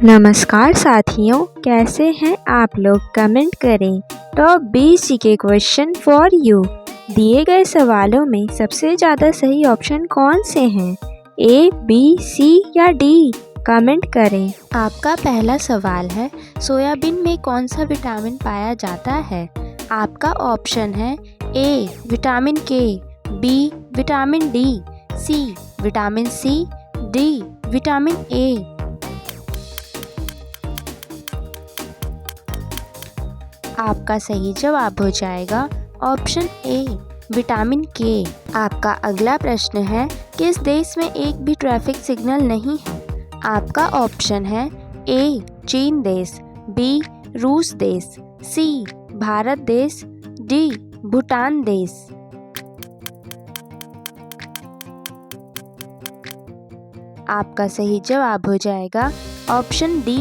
नमस्कार साथियों, कैसे हैं आप लोग? कमेंट करें। Top 20 GK question for you. दिए गए सवालों में सबसे ज़्यादा सही ऑप्शन कौन से हैं? ए, बी, सी या डी? कमेंट करें। आपका पहला सवाल है, सोयाबीन में कौन सा विटामिन पाया जाता है? आपका ऑप्शन है A vitamin K, B vitamin D, C vitamin C, D vitamin A. आपका सही जवाब हो जाएगा ऑप्शन ए विटामिन के। आपका अगला प्रश्न है, किस देश में एक भी ट्रैफिक सिग्नल नहीं है? आपका ऑप्शन है ए चीन देश, बी रूस देश, सी भारत देश, डी भूटान देश। आपका सही जवाब हो जाएगा ऑप्शन डी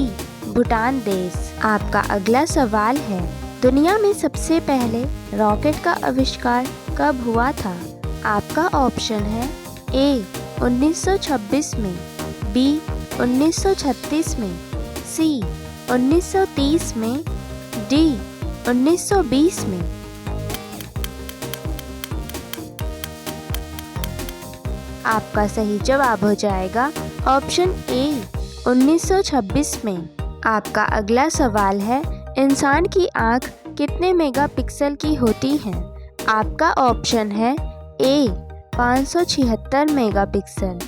भूटान देश। आपका अगला सवाल है, दुनिया में सबसे पहले रॉकेट का आविष्कार कब हुआ था? आपका ऑप्शन है ए 1926 में, बी 1936 में, सी 1930 में, डी 1920 में। आपका सही जवाब हो जाएगा ऑप्शन ए 1926 में। आपका अगला सवाल है, इंसान की आँख कितने मेगापिक्सल की होती है? आपका ऑप्शन है ए 576 मेगापिक्सल,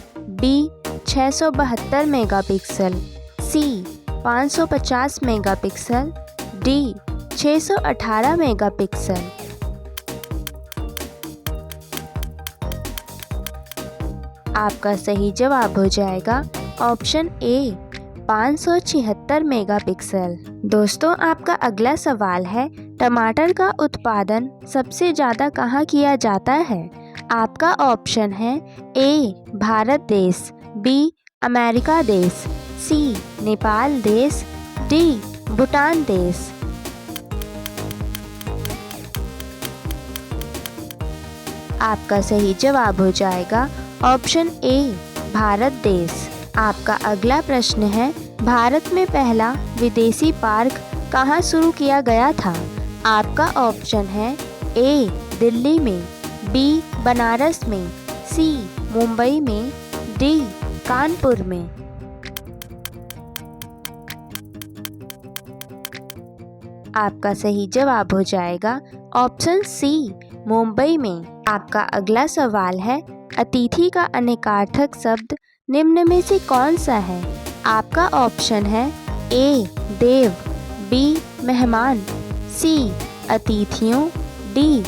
बी 672 मेगापिक्सल, सी 550 मेगापिक्सल, डी 618 मेगापिक्सल। आपका सही जवाब हो जाएगा ऑप्शन ए 576 मेगापिक्सल। दोस्तों, आपका अगला सवाल है, टमाटर का उत्पादन सबसे ज़्यादा कहाँ किया जाता है? आपका ऑप्शन है ए भारत देश, बी अमेरिका देश, सी नेपाल देश, डी भूटान देश। आपका सही जवाब हो जाएगा ऑप्शन ए भारत देश। आपका अगला प्रश्न है, भारत में पहला विदेशी पार्क कहाँ शुरू किया गया था? आपका ऑप्शन है ए दिल्ली में, बी बनारस में, सी मुंबई में, डी कानपुर में। आपका सही जवाब हो जाएगा ऑप्शन सी मुंबई में। आपका अगला सवाल है, अतिथि का अनेकार्थक शब्द निम्न में से कौन सा है? आपका ऑप्शन है ए देव, बी मेहमान, सी अतिथियों, डी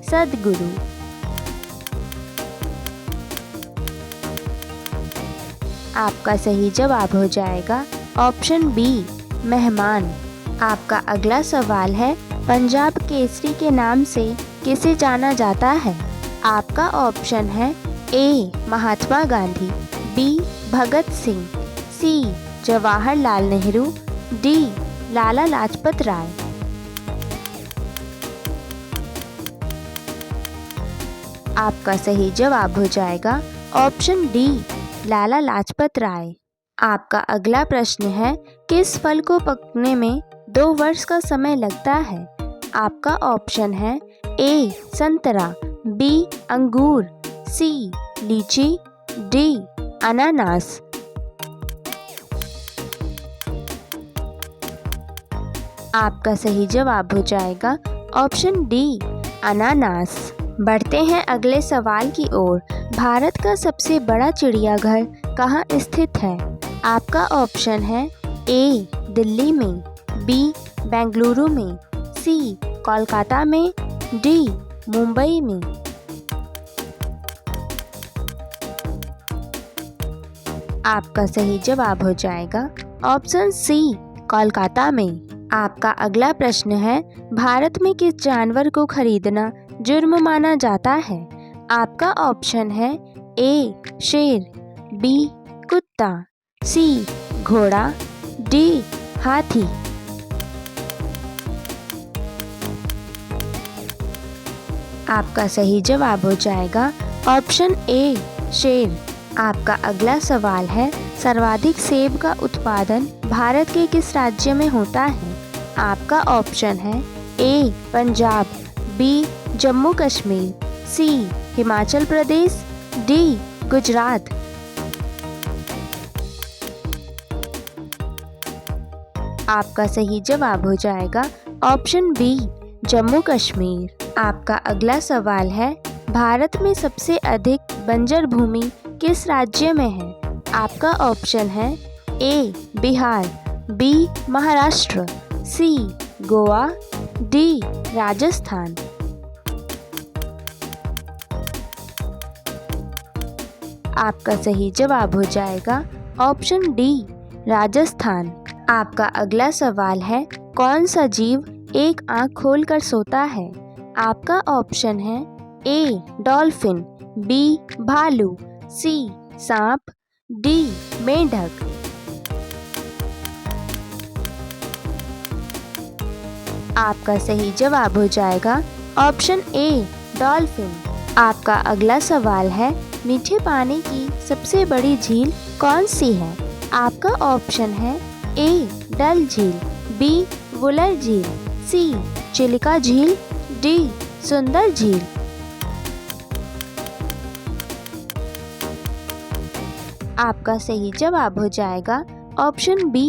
सद्गुरु। आपका सही जवाब हो जाएगा ऑप्शन बी मेहमान। आपका अगला सवाल है, पंजाब केसरी के नाम से किसे जाना जाता है? आपका ऑप्शन है ए महात्मा गांधी, बी भगत सिंह, सी जवाहरलाल नेहरू, डी लाला लाजपत राय। आपका सही जवाब हो जाएगा ऑप्शन डी लाला लाजपत राय। आपका अगला प्रश्न है, किस फल को पकने में 2 वर्ष का समय लगता है? आपका ऑप्शन है ए संतरा, बी अंगूर, सी लीची, डी अनानास। आपका सही जवाब हो जाएगा ऑप्शन डी अनानास। बढ़ते हैं अगले सवाल की ओर। भारत का सबसे बड़ा चिड़ियाघर कहाँ स्थित है? आपका ऑप्शन है ए दिल्ली में, बी बेंगलुरु में, सी कोलकाता में, डी मुंबई में। आपका सही जवाब हो जाएगा ऑप्शन सी कोलकाता में। आपका अगला प्रश्न है, भारत में किस जानवर को खरीदना जुर्म माना जाता है? आपका ऑप्शन है ए शेर, बी कुत्ता, सी घोड़ा, डी हाथी। आपका सही जवाब हो जाएगा ऑप्शन ए शेर। आपका अगला सवाल है, सर्वाधिक सेब का उत्पादन भारत के किस राज्य में होता है? आपका ऑप्शन है ए पंजाब, बी जम्मू कश्मीर, सी हिमाचल प्रदेश, डी गुजरात। आपका सही जवाब हो जाएगा ऑप्शन बी जम्मू कश्मीर। आपका अगला सवाल है, भारत में सबसे अधिक बंजर भूमि किस राज्य में है? आपका ऑप्शन है ए बिहार, बी महाराष्ट्र, सी गोवा, डी राजस्थान। आपका सही जवाब हो जाएगा ऑप्शन डी राजस्थान। आपका अगला सवाल है, कौन सा जीव एक आंख खोलकर सोता है? आपका ऑप्शन है ए डॉल्फिन, बी भालू, सी सांप, डी मेंढक। आपका सही जवाब हो जाएगा ऑप्शन ए डॉल्फिन। आपका अगला सवाल है, मीठे पानी की सबसे बड़ी झील कौन सी है? आपका ऑप्शन है ए डल झील, बी वुलर झील, सी चिलिका झील, डी सुंदर झील। आपका सही जवाब हो जाएगा ऑप्शन बी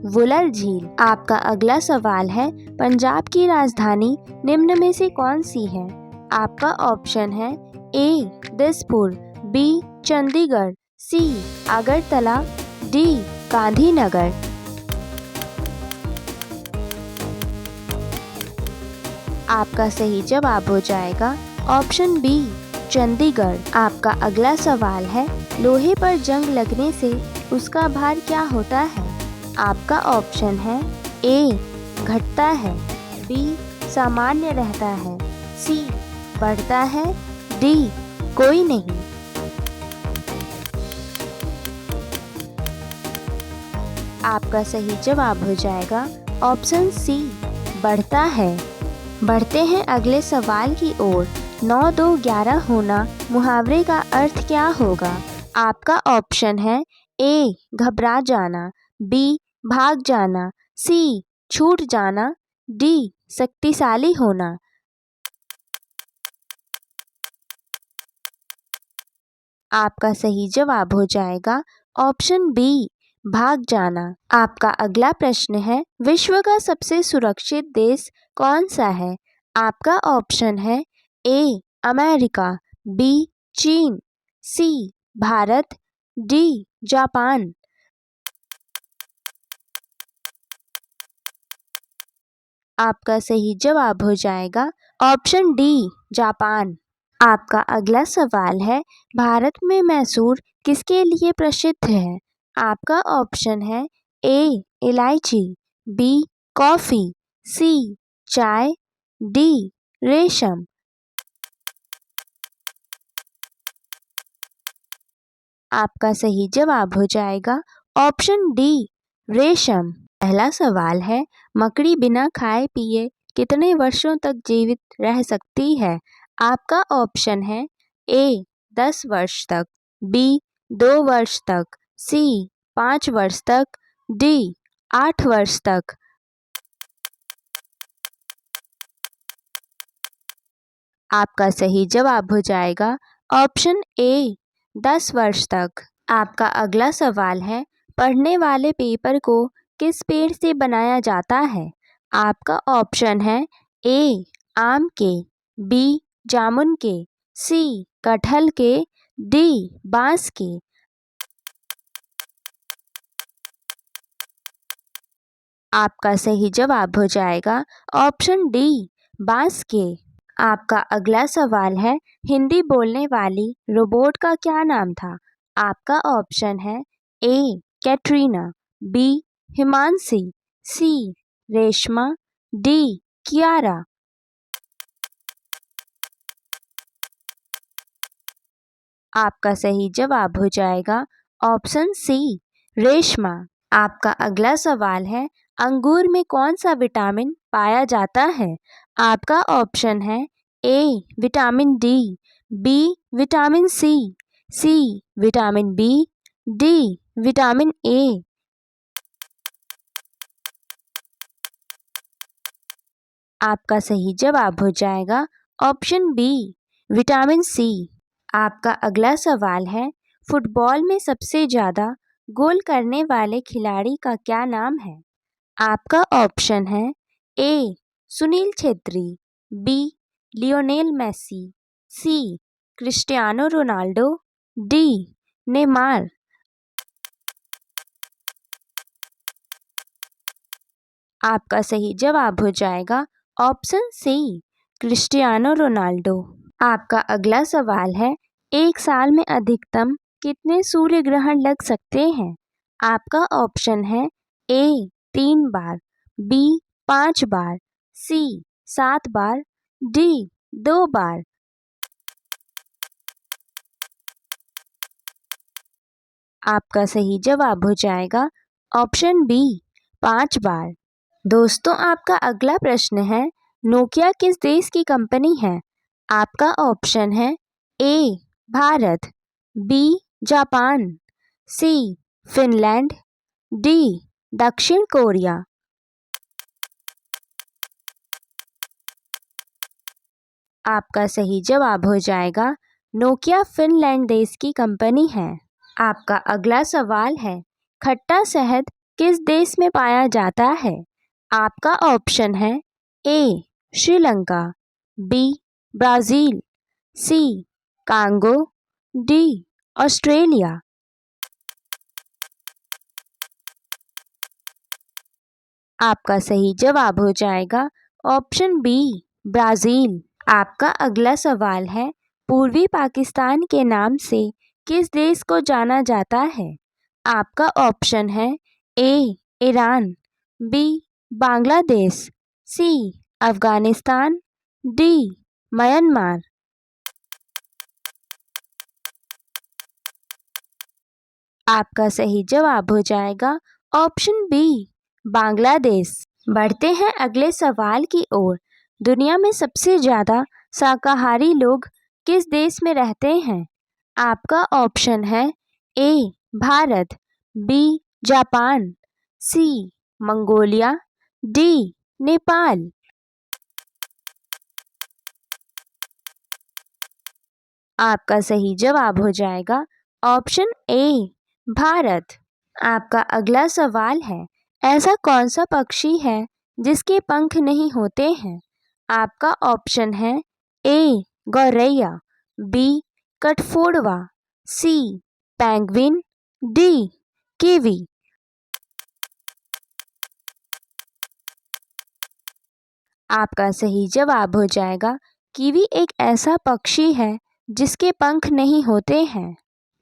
वुलर झील। आपका अगला सवाल है, पंजाब की राजधानी निम्न में से कौन सी है? आपका ऑप्शन है ए दिसपुर, बी चंडीगढ़, सी अगरतला, डी गांधीनगर। आपका सही जवाब हो जाएगा ऑप्शन बी चंडीगढ़। आपका अगला सवाल है, लोहे पर जंग लगने से उसका भार क्या होता है? आपका ऑप्शन है ए घटता है, बी सामान्य रहता है, सी बढ़ता है, डी कोई नहीं। आपका सही जवाब हो जाएगा ऑप्शन सी बढ़ता है। बढ़ते हैं अगले सवाल की ओर। 9 2 11 होना मुहावरे का अर्थ क्या होगा? आपका ऑप्शन है ए घबरा जाना, बी भाग जाना, सी छूट जाना, डी शक्तिशाली होना। आपका सही जवाब हो जाएगा ऑप्शन बी भाग जाना। आपका अगला प्रश्न है, विश्व का सबसे सुरक्षित देश कौन सा है? आपका ऑप्शन है ए अमेरिका, बी चीन, सी भारत, डी जापान। आपका सही जवाब हो जाएगा ऑप्शन डी जापान। आपका अगला सवाल है, भारत में मैसूर किसके लिए प्रसिद्ध है? आपका ऑप्शन है ए इलायची, बी कॉफ़ी, सी चाय, डी रेशम। आपका सही जवाब हो जाएगा ऑप्शन डी रेशम। पहला सवाल है, मकड़ी बिना खाए पिए कितने वर्षों तक जीवित रह सकती है? आपका ऑप्शन है ए 10 वर्ष तक, बी 2 वर्ष तक, सी 5 वर्ष तक, डी 8 वर्ष तक। आपका सही जवाब हो जाएगा ऑप्शन ए 10 वर्ष तक। आपका अगला सवाल है, पढ़ने वाले पेपर को किस पेड़ से बनाया जाता है? आपका ऑप्शन है ए आम के, बी जामुन के, सी कटहल के, डी बांस के। आपका सही जवाब हो जाएगा ऑप्शन डी बांस के। आपका अगला सवाल है, हिंदी बोलने वाली रोबोट का क्या नाम था? आपका ऑप्शन है ए कैटरीना, बी हिमांशी, सी रेशमा, डी कियारा। आपका सही जवाब हो जाएगा ऑप्शन सी रेशमा। आपका अगला सवाल है, अंगूर में कौन सा विटामिन पाया जाता है? आपका ऑप्शन है A vitamin D, B vitamin C vitamin B, D vitamin A. आपका सही जवाब हो जाएगा ऑप्शन बी, विटामिन सी। आपका अगला सवाल है, फुटबॉल में सबसे ज़्यादा गोल करने वाले खिलाड़ी का क्या नाम है? आपका ऑप्शन है A, Sunil Chhetri, B, Lionel Messi, C, Cristiano Ronaldo, D, Neymar. आपका सही जवाब हो जाएगा ऑप्शन सी, क्रिस्टियानो रोनाल्डो। आपका अगला सवाल है, एक साल में अधिकतम कितने सूर्य ग्रहण लग सकते हैं? आपका ऑप्शन है ए, 3 बार, बी, 5 बार, सी, 7 बार, डी, 2 बार। आपका सही जवाब हो जाएगा ऑप्शन बी, 5 बार। दोस्तों, आपका अगला प्रश्न है, नोकिया किस देश की कंपनी है? आपका ऑप्शन है ए, भारत, बी, जापान, सी, फिनलैंड, डी, दक्षिण कोरिया। आपका सही जवाब हो जाएगा नोकिया फिनलैंड देश की कंपनी है। आपका अगला सवाल है, खट्टा शहद किस देश में पाया जाता है? आपका ऑप्शन है ए, श्रीलंका, बी, ब्राज़ील, सी, कांगो, डी, ऑस्ट्रेलिया। आपका सही जवाब हो जाएगा ऑप्शन बी, ब्राज़ील। आपका अगला सवाल है, पूर्वी पाकिस्तान के नाम से किस देश को जाना जाता है? आपका ऑप्शन है ए, ईरान, बी, बांग्लादेश, सी, अफगानिस्तान, डी, म्यांमार। आपका सही जवाब हो जाएगा ऑप्शन बी, बांग्लादेश। बढ़ते हैं अगले सवाल की ओर। दुनिया में सबसे ज़्यादा शाकाहारी लोग किस देश में रहते हैं? आपका ऑप्शन है ए, भारत, बी, जापान, सी, मंगोलिया, डी, नेपाल। आपका सही जवाब हो जाएगा ऑप्शन ए, भारत। आपका अगला सवाल है, ऐसा कौन सा पक्षी है जिसके पंख नहीं होते हैं? आपका ऑप्शन है ए, गौरैया, बी, कठफोड़वा, सी, पेंगुइन, डी, कीवी। आपका सही जवाब हो जाएगा कीवी एक ऐसा पक्षी है जिसके पंख नहीं होते हैं।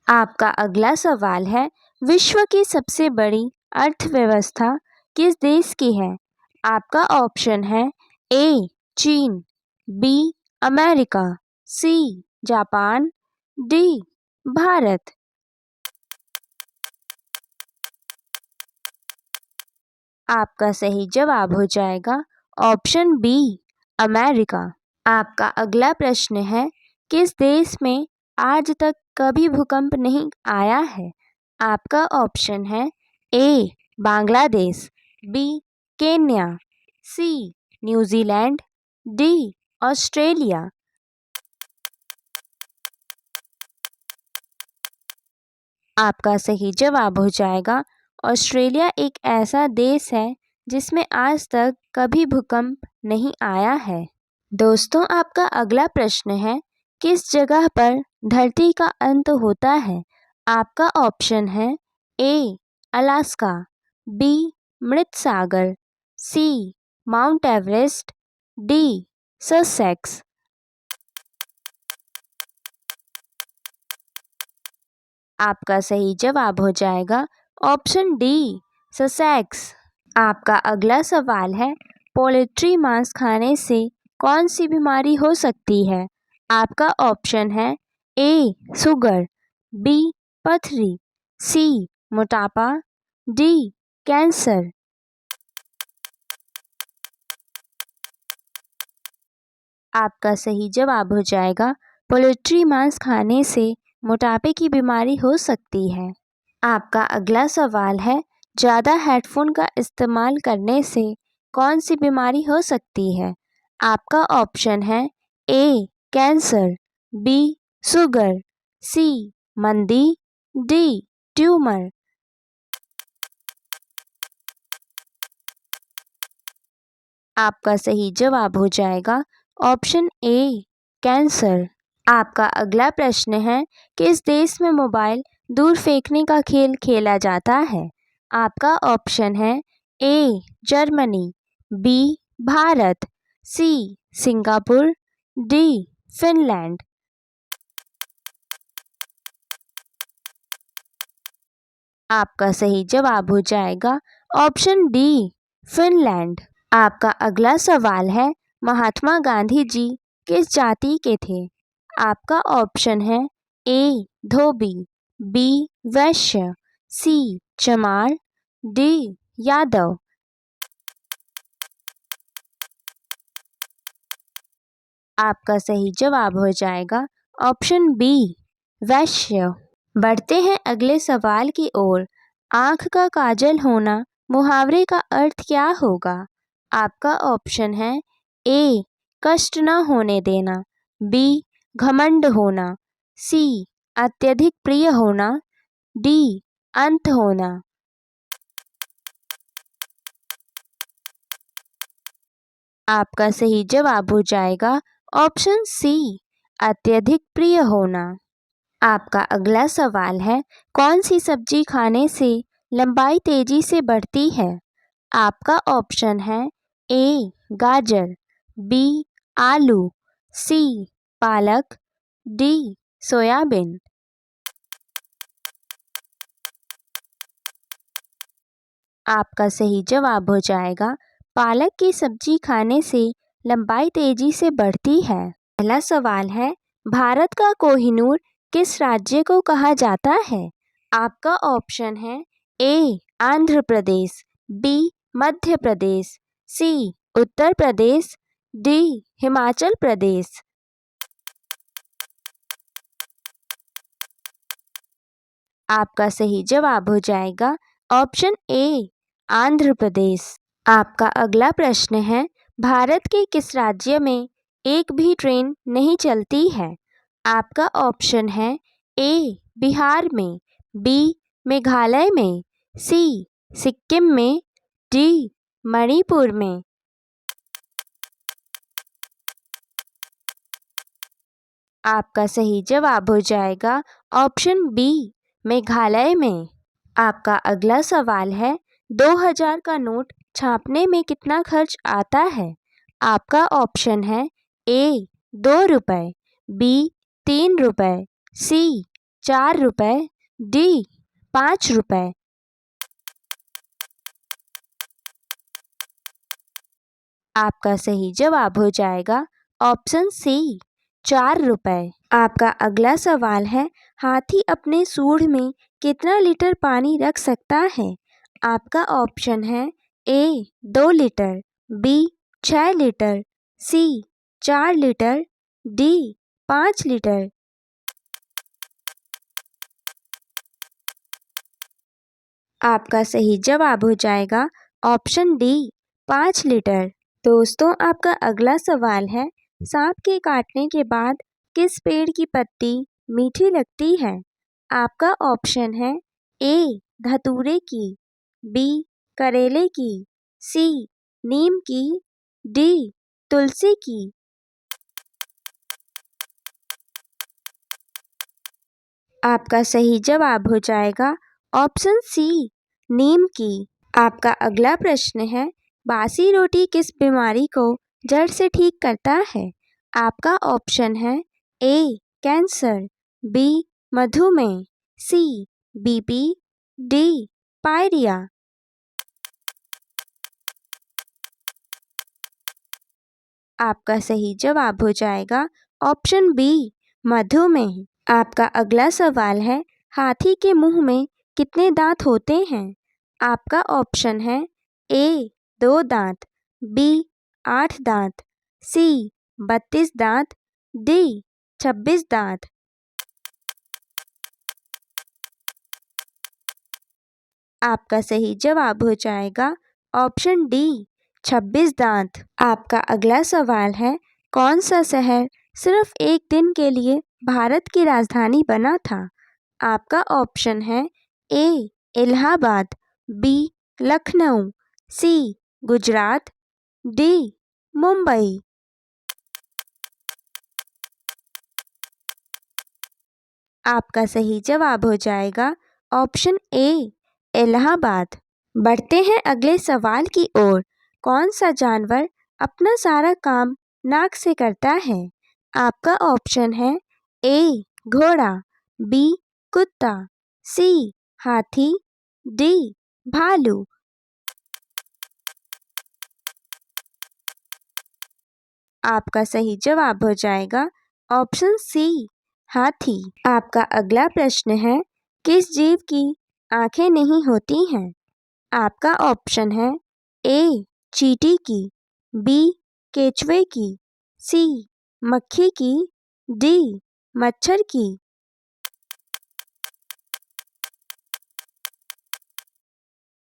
आपका अगला सवाल है, विश्व की सबसे बड़ी अर्थव्यवस्था किस देश की है? आपका ऑप्शन है ए, चीन, बी, अमेरिका, सी, जापान, डी, भारत। आपका सही जवाब हो जाएगा ऑप्शन बी, अमेरिका। आपका अगला प्रश्न है, किस देश में आज तक कभी भूकंप नहीं आया है? आपका ऑप्शन है ए, बांग्लादेश, बी, केन्या, सी, न्यूजीलैंड, डी, ऑस्ट्रेलिया। आपका सही जवाब हो जाएगा ऑस्ट्रेलिया एक ऐसा देश है जिसमें आज तक कभी भूकंप नहीं आया है। दोस्तों, आपका अगला प्रश्न है, किस जगह पर धरती का अंत होता है? आपका ऑप्शन है ए, अलास्का, बी, मृत सागर, सी, माउंट एवरेस्ट, डी, ससेक्स। आपका सही जवाब हो जाएगा ऑप्शन डी, ससेक्स। आपका अगला सवाल है, पोल्ट्री मांस खाने से कौन सी बीमारी हो सकती है? आपका ऑप्शन है ए, शुगर, बी, पथरी, सी, मोटापा, डी, कैंसर। आपका सही जवाब हो जाएगा पोल्ट्री मांस खाने से मोटापे की बीमारी हो सकती है। आपका अगला सवाल है, ज़्यादा हेडफोन का इस्तेमाल करने से कौन सी बीमारी हो सकती है? आपका ऑप्शन है ए कैंसर, बी शुगर, सी मंदी, डी ट्यूमर। आपका सही जवाब हो जाएगा ऑप्शन ए कैंसर। आपका अगला प्रश्न है, किस देश में मोबाइल दूर फेंकने का खेल खेला जाता है? आपका ऑप्शन है A Germany, B Bharat, C Singapore, D Finland. आपका सही जवाब हो जाएगा ऑप्शन डी फिनलैंड। आपका अगला सवाल है, महात्मा गांधी जी किस जाति के थे? आपका ऑप्शन है ए धोबी, बी वैश्य, सी चमार, डी यादव। आपका सही जवाब हो जाएगा ऑप्शन बी वैश्य। बढ़ते हैं अगले सवाल की ओर। आँख का काजल होना मुहावरे का अर्थ क्या होगा? आपका ऑप्शन है ए कष्ट न होने देना, बी घमंड होना, सी अत्यधिक प्रिय होना, डी अंत होना। आपका सही जवाब हो जाएगा ऑप्शन सी अत्यधिक प्रिय होना। आपका अगला सवाल है, कौन सी सब्जी खाने से लंबाई तेजी से बढ़ती है? आपका ऑप्शन है ए गाजर, बी आलू, सी पालक, डी सोयाबीन। आपका सही जवाब हो जाएगा पालक की सब्जी खाने से लंबाई तेजी से बढ़ती है। पहला सवाल है, भारत का कोहिनूर किस राज्य को कहा जाता है? आपका ऑप्शन है ए आंध्र प्रदेश, बी मध्य प्रदेश, सी उत्तर प्रदेश, डी हिमाचल प्रदेश। आपका सही जवाब हो जाएगा ऑप्शन ए आंध्र प्रदेश। आपका अगला प्रश्न है, भारत के किस राज्य में एक भी ट्रेन नहीं चलती है? आपका ऑप्शन है ए बिहार में, बी मेघालय में, सी सिक्किम में, डी मणिपुर में। आपका सही जवाब हो जाएगा ऑप्शन बी मेघालय में। आपका अगला सवाल है, 2000 का नोट छापने में कितना खर्च आता है? आपका ऑप्शन है ए 2 रुपये, बी 3 रुपये, सी 4 रुपये, डी 5 रुपये। आपका सही जवाब हो जाएगा ऑप्शन सी 4 रुपये। आपका अगला सवाल है, हाथी अपने सूंड में कितना लीटर पानी रख सकता है? आपका ऑप्शन है ए 2 लीटर, बी 6 लीटर, सी 4 लीटर, डी 5 लीटर। आपका सही जवाब हो जाएगा ऑप्शन डी 5 लीटर। दोस्तों, आपका अगला सवाल है, सांप के काटने के बाद किस पेड़ की पत्ती मीठी लगती है? आपका ऑप्शन है ए धतूरे की, बी करेले की, सी नीम की, डी तुलसी की। आपका सही जवाब हो जाएगा ऑप्शन सी नीम की। आपका अगला प्रश्न है, बासी रोटी किस बीमारी को जड़ से ठीक करता है? आपका ऑप्शन है ए कैंसर, बी मधुमेह, सी बीपी, डी पायरिया। आपका सही जवाब हो जाएगा ऑप्शन बी मधुमेह। आपका अगला सवाल है, हाथी के मुंह में कितने दांत होते हैं? आपका ऑप्शन है ए 2 दांत, बी 8 दांत, सी 32 दांत, डी 26 दांत। आपका सही जवाब हो जाएगा ऑप्शन डी 26 दांत। आपका अगला सवाल है, कौन सा शहर सिर्फ एक दिन के लिए भारत की राजधानी बना था? आपका ऑप्शन है ए इलाहाबाद, बी लखनऊ, सी गुजरात, डी मुंबई। आपका सही जवाब हो जाएगा ऑप्शन ए इलाहाबाद। बढ़ते हैं अगले सवाल की ओर। कौन सा जानवर अपना सारा काम नाक से करता है? आपका ऑप्शन है ए घोड़ा, बी कुत्ता, सी हाथी, डी भालू। आपका सही जवाब हो जाएगा ऑप्शन सी हाथी। आपका अगला प्रश्न है, किस जीव की आंखें नहीं होती हैं? आपका ऑप्शन है ए चींटी की, बी केचुए की, सी मक्खी की, डी मच्छर की।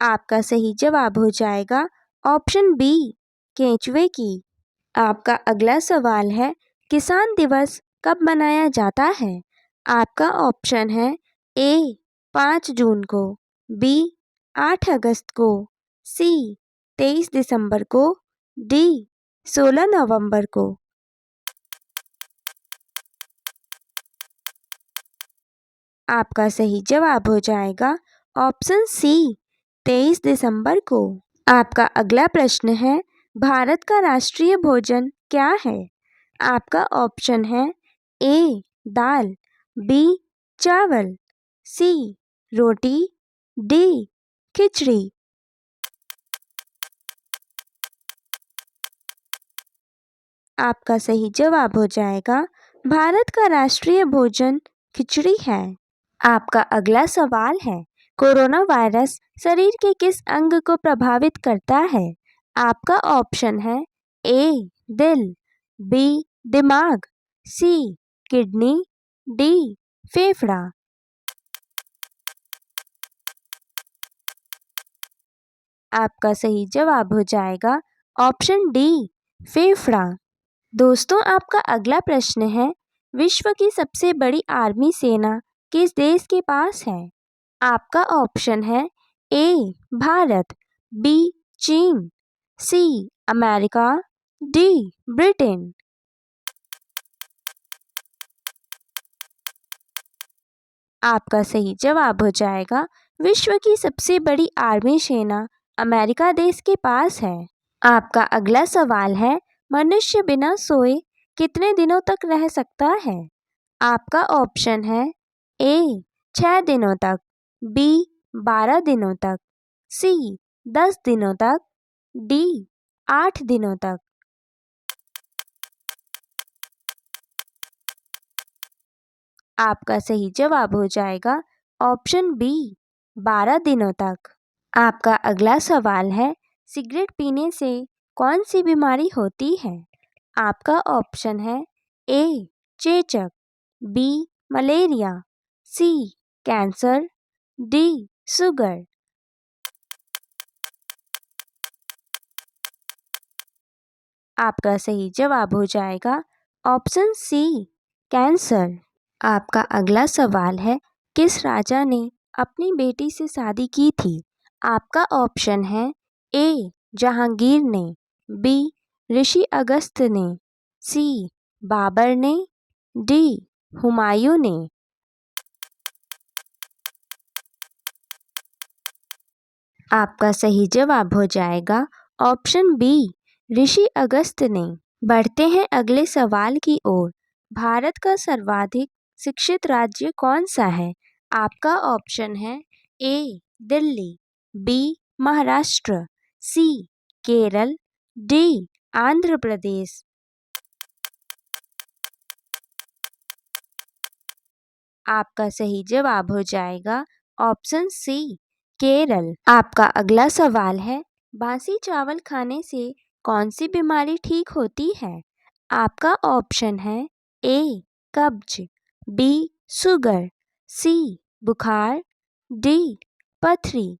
आपका सही जवाब हो जाएगा ऑप्शन बी केंचुए की। आपका अगला सवाल है, किसान दिवस कब मनाया जाता है? आपका ऑप्शन है ए 5 जून को, बी 8 अगस्त को, सी 23 दिसंबर को, डी 16 नवंबर को। आपका सही जवाब हो जाएगा ऑप्शन सी 23 दिसंबर को। आपका अगला प्रश्न है, भारत का राष्ट्रीय भोजन क्या है? आपका ऑप्शन है ए दाल, बी चावल, सी रोटी, डी खिचड़ी। आपका सही जवाब हो जाएगा भारत का राष्ट्रीय भोजन खिचड़ी है। आपका अगला सवाल है, कोरोना वायरस शरीर के किस अंग को प्रभावित करता है? आपका ऑप्शन है ए दिल, बी दिमाग, सी किडनी, डी फेफड़ा। आपका सही जवाब हो जाएगा ऑप्शन डी फेफड़ा। दोस्तों, आपका अगला प्रश्न है, विश्व की सबसे बड़ी आर्मी सेना किस देश के पास है? आपका ऑप्शन है ए भारत, बी चीन, सी अमेरिका, डी ब्रिटेन। आपका सही जवाब हो जाएगा विश्व की सबसे बड़ी आर्मी सेना अमेरिका देश के पास है। आपका अगला सवाल है, मनुष्य बिना सोए कितने दिनों तक रह सकता है? आपका ऑप्शन है ए 6 दिनों तक, बी 12 दिनों तक, सी 10 दिनों तक, डी 8 दिनों तक। आपका सही जवाब हो जाएगा ऑप्शन बी 12 दिनों तक। आपका अगला सवाल है, सिगरेट पीने से कौन सी बीमारी होती है? आपका ऑप्शन है ए चेचक, बी मलेरिया, सी कैंसर, डी शुगर। आपका सही जवाब हो जाएगा ऑप्शन सी कैंसर। आपका अगला सवाल है, किस राजा ने अपनी बेटी से शादी की थी? आपका ऑप्शन है ए जहांगीर ने, बी ऋषि अगस्त ने, सी बाबर ने, डी हुमायूं ने। आपका सही जवाब हो जाएगा ऑप्शन बी ऋषि अगस्त ने। बढ़ते हैं अगले सवाल की ओर। भारत का सर्वाधिक शिक्षित राज्य कौन सा है? आपका ऑप्शन है ए दिल्ली, बी महाराष्ट्र, सी केरल, डी आंध्र प्रदेश। आपका सही जवाब हो जाएगा ऑप्शन सी केरल। आपका अगला सवाल है, बासी चावल खाने से कौन सी बीमारी ठीक होती है? आपका ऑप्शन है ए कब्ज, बी शुगर, सी बुखार, डी पथरी।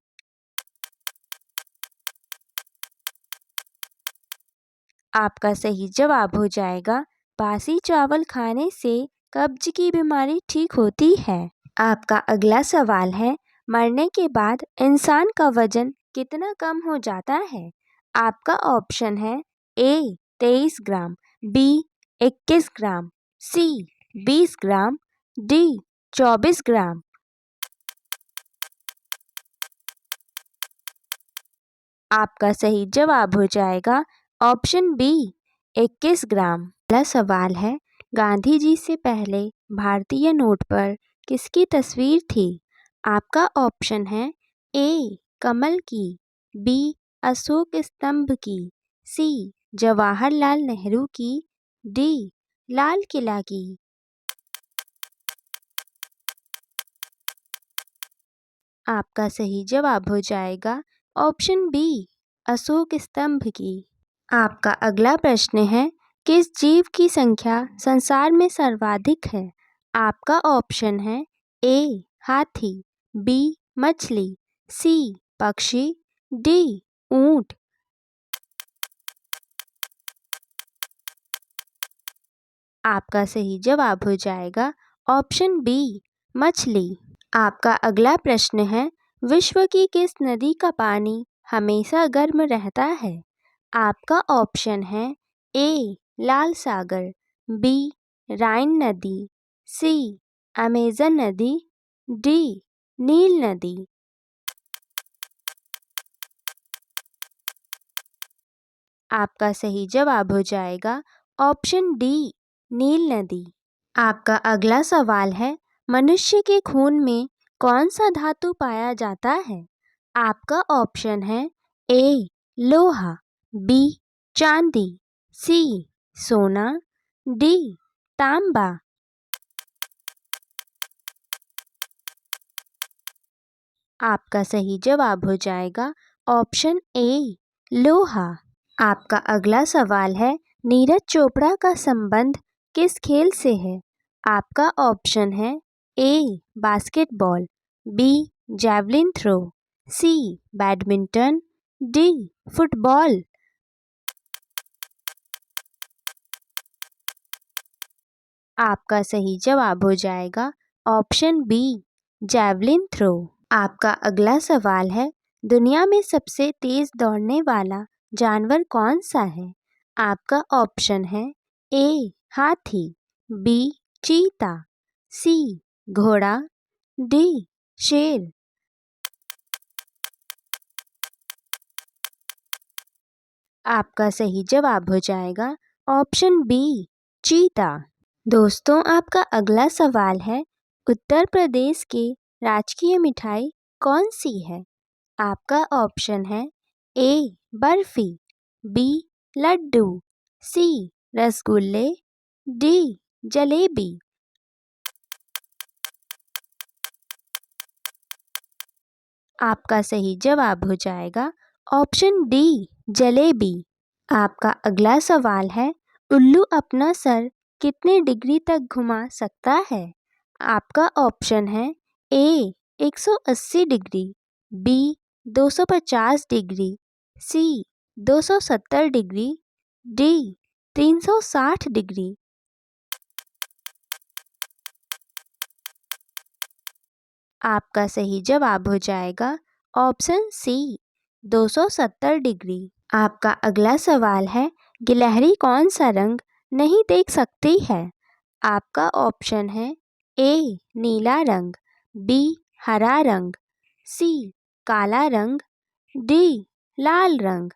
आपका सही जवाब हो जाएगा बासी चावल खाने से कब्ज की बीमारी ठीक होती है। आपका अगला सवाल है, मरने के बाद इंसान का वजन कितना कम हो जाता है? आपका ऑप्शन है ए 23 ग्राम, बी 21 ग्राम, सी 20 ग्राम, डी 24 ग्राम। आपका सही जवाब हो जाएगा ऑप्शन बी 21 ग्राम। पहला सवाल है, गांधी जी से पहले भारतीय नोट पर किसकी तस्वीर थी? आपका ऑप्शन है ए कमल की, बी अशोक स्तंभ की, सी जवाहरलाल नेहरू की, डी लाल किला की। आपका सही जवाब हो जाएगा ऑप्शन बी अशोक स्तंभ की। आपका अगला प्रश्न है, किस जीव की संख्या संसार में सर्वाधिक है? आपका ऑप्शन है ए हाथी, बी मछली, सी पक्षी, डी ऊंट। आपका सही जवाब हो जाएगा ऑप्शन बी मछली। आपका अगला प्रश्न है, विश्व की किस नदी का पानी हमेशा गर्म रहता है? आपका ऑप्शन है ए लाल सागर, बी राइन नदी, सी अमेजन नदी, डी नील नदी। आपका सही जवाब हो जाएगा ऑप्शन डी नील नदी। आपका अगला सवाल है, मनुष्य के खून में कौन सा धातु पाया जाता है? आपका ऑप्शन है ए लोहा, बी चांदी, सी सोना, डी तांबा। आपका सही जवाब हो जाएगा ऑप्शन ए लोहा। आपका अगला सवाल है, नीरज चोपड़ा का संबंध किस खेल से है? आपका ऑप्शन है ए बास्केटबॉल, बी जैवलिन थ्रो, सी बैडमिंटन, डी फुटबॉल। आपका सही जवाब हो जाएगा ऑप्शन बी जैवलिन थ्रो। आपका अगला सवाल है, दुनिया में सबसे तेज दौड़ने वाला जानवर कौन सा है? आपका ऑप्शन है ए हाथी, बी चीता, सी घोड़ा, डी शेर। आपका सही जवाब हो जाएगा ऑप्शन बी चीता। दोस्तों, आपका अगला सवाल है, उत्तर प्रदेश की राजकीय मिठाई कौन सी है? आपका ऑप्शन है ए बर्फी, बी लड्डू, सी रसगुल्ले, डी जलेबी। आपका सही जवाब हो जाएगा ऑप्शन डी जलेबी। आपका अगला सवाल है, उल्लू अपना सर कितने डिग्री तक घुमा सकता है? आपका ऑप्शन है ए 180 डिग्री, बी 250 डिग्री, सी 270 डिग्री, डी 360 डिग्री। आपका सही जवाब हो जाएगा ऑप्शन सी 270 डिग्री। आपका अगला सवाल है, गिलहरी कौन सा रंग नहीं देख सकती है? आपका ऑप्शन है ए नीला रंग, बी हरा रंग, सी काला रंग, डी लाल रंग।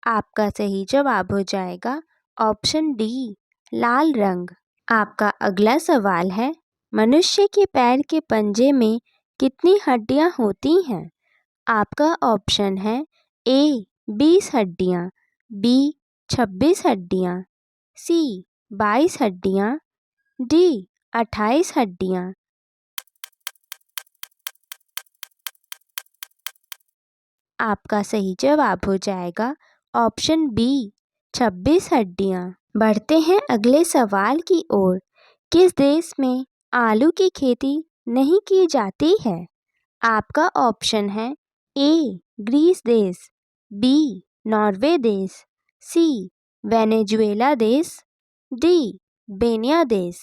आपका सही जवाब हो जाएगा ऑप्शन डी लाल रंग। आपका अगला सवाल है, मनुष्य के पैर के पंजे में कितनी हड्डियां होती हैं? आपका ऑप्शन है ए 20 हड्डियां, बी 26 हड्डियां, सी 22 हड्डियां, डी 28 हड्डियां। आपका सही जवाब हो जाएगा ऑप्शन बी 26 हड्डियां। बढ़ते हैं अगले सवाल की ओर। किस देश में आलू की खेती नहीं की जाती है? आपका ऑप्शन है ए ग्रीस देश, बी नॉर्वे देश, सी वेनेजुएला देश, डी बेनिया देश।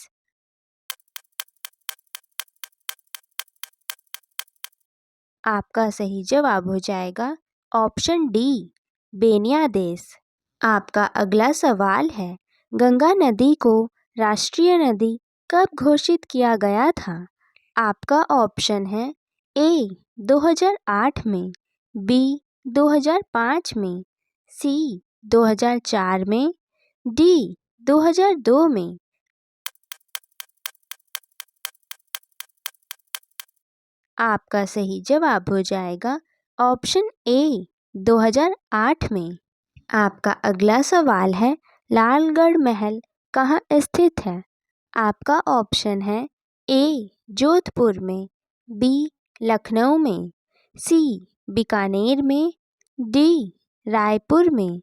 आपका सही जवाब हो जाएगा ऑप्शन डी बेनिया देश। आपका अगला सवाल है, गंगा नदी को राष्ट्रीय नदी कब घोषित किया गया था? आपका ऑप्शन है ए 2008 में, बी 2005 में, सी 2004 में, डी 2002 में। आपका सही जवाब हो जाएगा ऑप्शन ए 2008 में। आपका अगला सवाल है, लालगढ़ महल कहाँ स्थित है? आपका ऑप्शन है ए जोधपुर में, बी लखनऊ में, सी बीकानेर में, डी रायपुर में।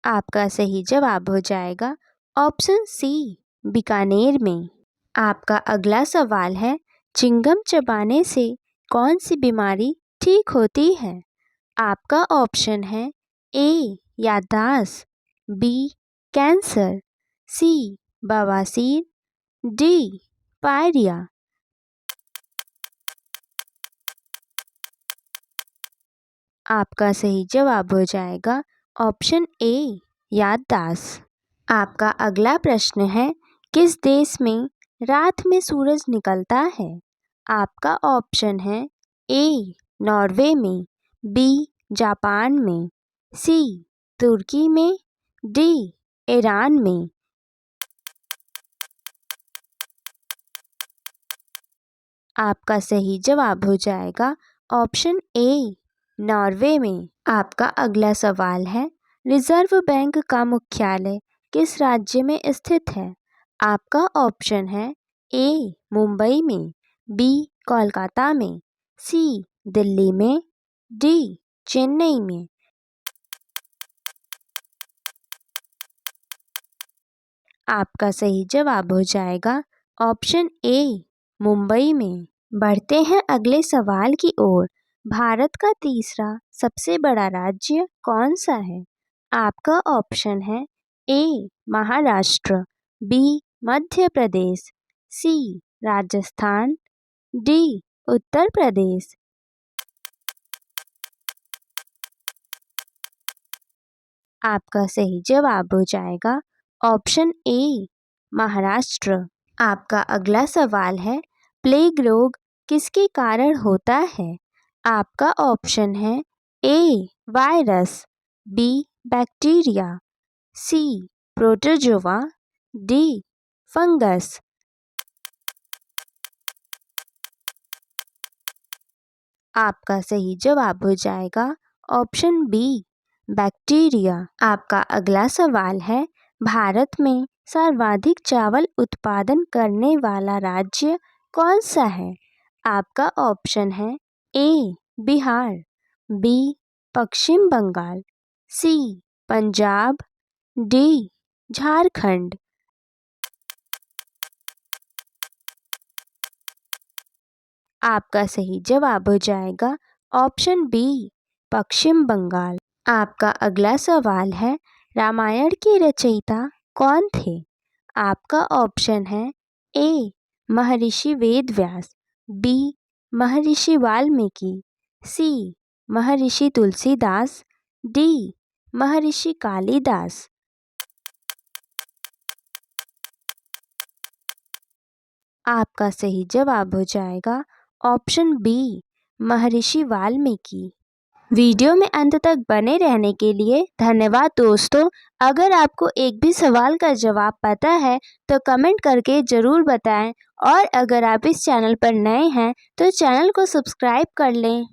आपका सही जवाब हो जाएगा ऑप्शन सी बीकानेर में। आपका अगला सवाल है, चिंगम चबाने से कौन सी बीमारी ठीक होती है? आपका ऑप्शन है ए याददाश्त, बी कैंसर, सी बवासीर, डी पायरिया। आपका सही जवाब हो जाएगा ऑप्शन ए याददाश्त। आपका अगला प्रश्न है, किस देश में रात में सूरज निकलता है? आपका ऑप्शन है ए नॉर्वे में, बी जापान में, सी तुर्की में, डी ईरान में। आपका सही जवाब हो जाएगा ऑप्शन ए नॉर्वे में। आपका अगला सवाल है, रिजर्व बैंक का मुख्यालय किस राज्य में स्थित है? आपका ऑप्शन है ए मुंबई में, बी कोलकाता में, सी दिल्ली में, डी चेन्नई में। आपका सही जवाब हो जाएगा ऑप्शन ए मुंबई में। बढ़ते हैं अगले सवाल की ओर। भारत का तीसरा सबसे बड़ा राज्य कौन सा है? आपका ऑप्शन है ए महाराष्ट्र, बी मध्य प्रदेश, सी राजस्थान, डी उत्तर प्रदेश। आपका सही जवाब हो जाएगा ऑप्शन ए महाराष्ट्र। आपका अगला सवाल है, प्लेग रोग किसके कारण होता है? आपका ऑप्शन है ए वायरस, बी बैक्टीरिया, सी प्रोटोजोआ, डी फंगस। आपका सही जवाब हो जाएगा ऑप्शन बी बैक्टीरिया। आपका अगला सवाल है, भारत में सर्वाधिक चावल उत्पादन करने वाला राज्य कौन सा है? आपका ऑप्शन है ए बिहार, बी पश्चिम बंगाल, सी पंजाब, डी झारखंड। आपका सही जवाब हो जाएगा ऑप्शन बी पश्चिम बंगाल। आपका अगला सवाल है, रामायण के रचयिता कौन थे? आपका ऑप्शन है ए महर्षि वेदव्यास, बी महर्षि वाल्मीकि, सी महर्षि तुलसीदास, डी महर्षि कालिदास। आपका सही जवाब हो जाएगा ऑप्शन बी महर्षि वाल्मीकि। वीडियो में अंत तक बने रहने के लिए धन्यवाद दोस्तों। अगर आपको एक भी सवाल का जवाब पता है तो कमेंट करके ज़रूर बताएं, और अगर आप इस चैनल पर नए हैं तो चैनल को सब्सक्राइब कर लें।